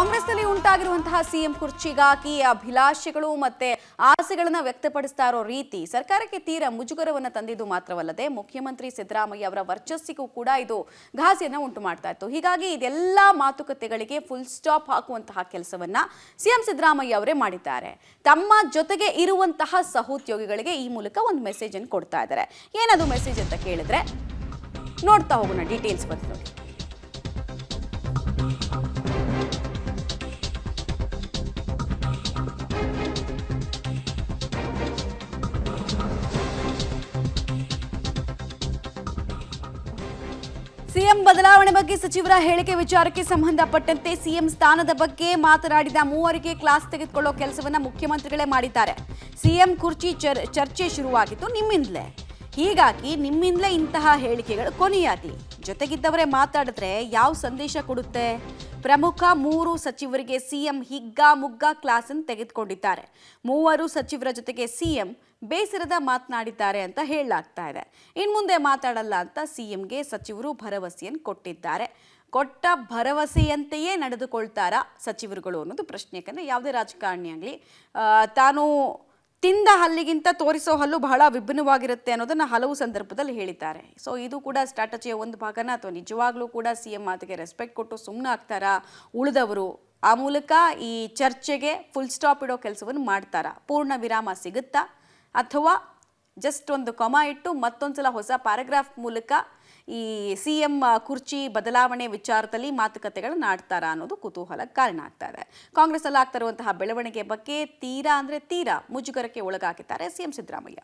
ಕಾಂಗ್ರೆಸ್ನಲ್ಲಿ ಉಂಟಾಗಿರುವಂತಹ ಸಿಎಂ ಕುರ್ಚಿಗಾಗಿ ಅಭಿಲಾಷೆಗಳು ಮತ್ತೆ ಆಸೆಗಳನ್ನ ವ್ಯಕ್ತಪಡಿಸ್ತಾ ಇರೋ ರೀತಿ ಸರ್ಕಾರಕ್ಕೆ ತೀರಾ ಮುಜುಗರವನ್ನ ತಂದಿದ್ದು ಮಾತ್ರವಲ್ಲದೆ ಮುಖ್ಯಮಂತ್ರಿ ಸಿದ್ದರಾಮಯ್ಯ ಅವರ ವರ್ಚಸ್ಸಿಗೂ ಕೂಡ ಇದು ಘಾಸಿಯನ್ನ ಉಂಟು ಮಾಡ್ತಾ ಇತ್ತು. ಹೀಗಾಗಿ ಇದೆಲ್ಲಾ ಮಾತುಕತೆಗಳಿಗೆ ಫುಲ್ ಸ್ಟಾಪ್ ಹಾಕುವಂತಹ ಕೆಲಸವನ್ನ ಸಿಎಂ ಸಿದ್ದರಾಮಯ್ಯ ಅವರೇ ಮಾಡಿದ್ದಾರೆ. ತಮ್ಮ ಜೊತೆಗೆ ಇರುವಂತಹ ಸಹೋದ್ಯೋಗಿಗಳಿಗೆ ಈ ಮೂಲಕ ಒಂದು ಮೆಸೇಜ್ ಅನ್ನು ಕೊಡ್ತಾ ಇದ್ದಾರೆ. ಏನದು ಮೆಸೇಜ್ ಅಂತ ಕೇಳಿದ್ರೆ ನೋಡ್ತಾ ಹೋಗೋಣ, ಡೀಟೇಲ್ಸ್ ಬಂದು ನೋಡಿ. ಸಿಎಂ ಬದಲಾವಣೆ ಬಗ್ಗೆ ಸಚಿವರ ಹೇಳಿಕೆ ವಿಚಾರಕ್ಕೆ ಸಂಬಂಧಪಟ್ಟಂತೆ ಸಿಎಂ ಸ್ಥಾನದ ಬಗ್ಗೆ ಮಾತನಾಡಿದ ಮೂವರಿಗೆ ಕ್ಲಾಸ್ ತೆಗೆದುಕೊಳ್ಳೋ ಕೆಲಸವನ್ನ ಮುಖ್ಯಮಂತ್ರಿಗಳೇ ಮಾಡಿದ್ದಾರೆ. ಸಿಎಂ ಕುರ್ಚಿ ಚರ್ಚೆ ಶುರುವಾಗಿತ್ತು ನಿಮ್ಮಿಂದಲೇ. ಹೀಗಾಗಿ ನಿಮ್ಮಿಂದಲೇ ಇಂತಹ ಹೇಳಿಕೆಗಳು ಕೊನೆಯಾಗಲಿ. ಜೊತೆಗಿದ್ದವರೇ ಮಾತಾಡಿದ್ರೆ ಯಾವ ಸಂದೇಶ ಕೊಡುತ್ತೆ? ಪ್ರಮುಖ 3 ಸಚಿವರಿಗೆ ಸಿಎಂ ಹಿಗ್ಗಾಮುಗ್ಗ ಕ್ಲಾಸ್ ಅನ್ನು ತೆಗೆದುಕೊಂಡಿದ್ದಾರೆ. 3 ಸಚಿವರ ಜೊತೆಗೆ ಸಿಎಂ ಬೇಸರದ ಮಾತನಾಡಿದ್ದಾರೆ ಅಂತ ಹೇಳಲಾಗ್ತಾ ಇದೆ. ಇನ್ನು ಮುಂದೆ ಮಾತಾಡಲ್ಲ ಅಂತ ಸಿಎಂಗೆ ಸಚಿವರು ಭರವಸೆಯನ್ನು ಕೊಟ್ಟಿದ್ದಾರೆ. ಕೊಟ್ಟ ಭರವಸೆಯಂತೆಯೇ ನಡೆದುಕೊಳ್ತಾರಾ ಸಚಿವರುಗಳು ಅನ್ನೋದು ಪ್ರಶ್ನೆ. ಯಾಕಂದರೆ ಯಾವುದೇ ರಾಜಕಾರಣಿ ಆಗಲಿ ತಾನು ತಿಂದ ಹಲ್ಲಿಗಿಂತ ತೋರಿಸೋ ಹಲ್ಲು ಬಹಳ ವಿಭಿನ್ನವಾಗಿರುತ್ತೆ ಅನ್ನೋದನ್ನು ಹಲವು ಸಂದರ್ಭದಲ್ಲಿ ಹೇಳಿದ್ದಾರೆ. ಸೊ ಇದು ಕೂಡ ಸ್ಟ್ರಾಟಜಿಯ ಒಂದು ಭಾಗನ, ಅಥವಾ ನಿಜವಾಗ್ಲೂ ಕೂಡ ಸಿಎಂ ಮಾತಿಗೆ ರೆಸ್ಪೆಕ್ಟ್ ಕೊಟ್ಟು ಸುಮ್ಮನೆ ಆಗ್ತಾರಾ ಉಳಿದವರು? ಆ ಮೂಲಕ ಈ ಚರ್ಚೆಗೆ ಫುಲ್ ಸ್ಟಾಪ್ ಇಡೋ ಕೆಲಸವನ್ನು ಮಾಡ್ತಾರಾ? ಪೂರ್ಣ ವಿರಾಮ ಸಿಗುತ್ತಾ, ಅಥವಾ ಜಸ್ಟ್ ಒಂದು ಕೊಮ ಇಟ್ಟು ಮತ್ತೊಂದ್ಸಲ ಹೊಸ ಪ್ಯಾರಾಗ್ರಾಫ್ ಮೂಲಕ ಈ ಸಿಎಂ ಕುರ್ಚಿ ಬದಲಾವಣೆ ವಿಚಾರದಲ್ಲಿ ಮಾತುಕತೆಗಳನ್ನ ಆಡ್ತಾರಾ ಅನ್ನೋದು ಕುತೂಹಲಕ್ಕೆ ಕಾರಣ ಆಗ್ತಾ ಇದೆ. ಕಾಂಗ್ರೆಸ್ ಅಲ್ಲಿ ಆಗ್ತಾ ಇರುವಂತಹ ಬೆಳವಣಿಗೆ ಬಗ್ಗೆ ತೀರಾ ಮುಜುಗರಕ್ಕೆ ಒಳಗಾಗಿದ್ದಾರೆ ಸಿಎಂ ಸಿದ್ದರಾಮಯ್ಯ.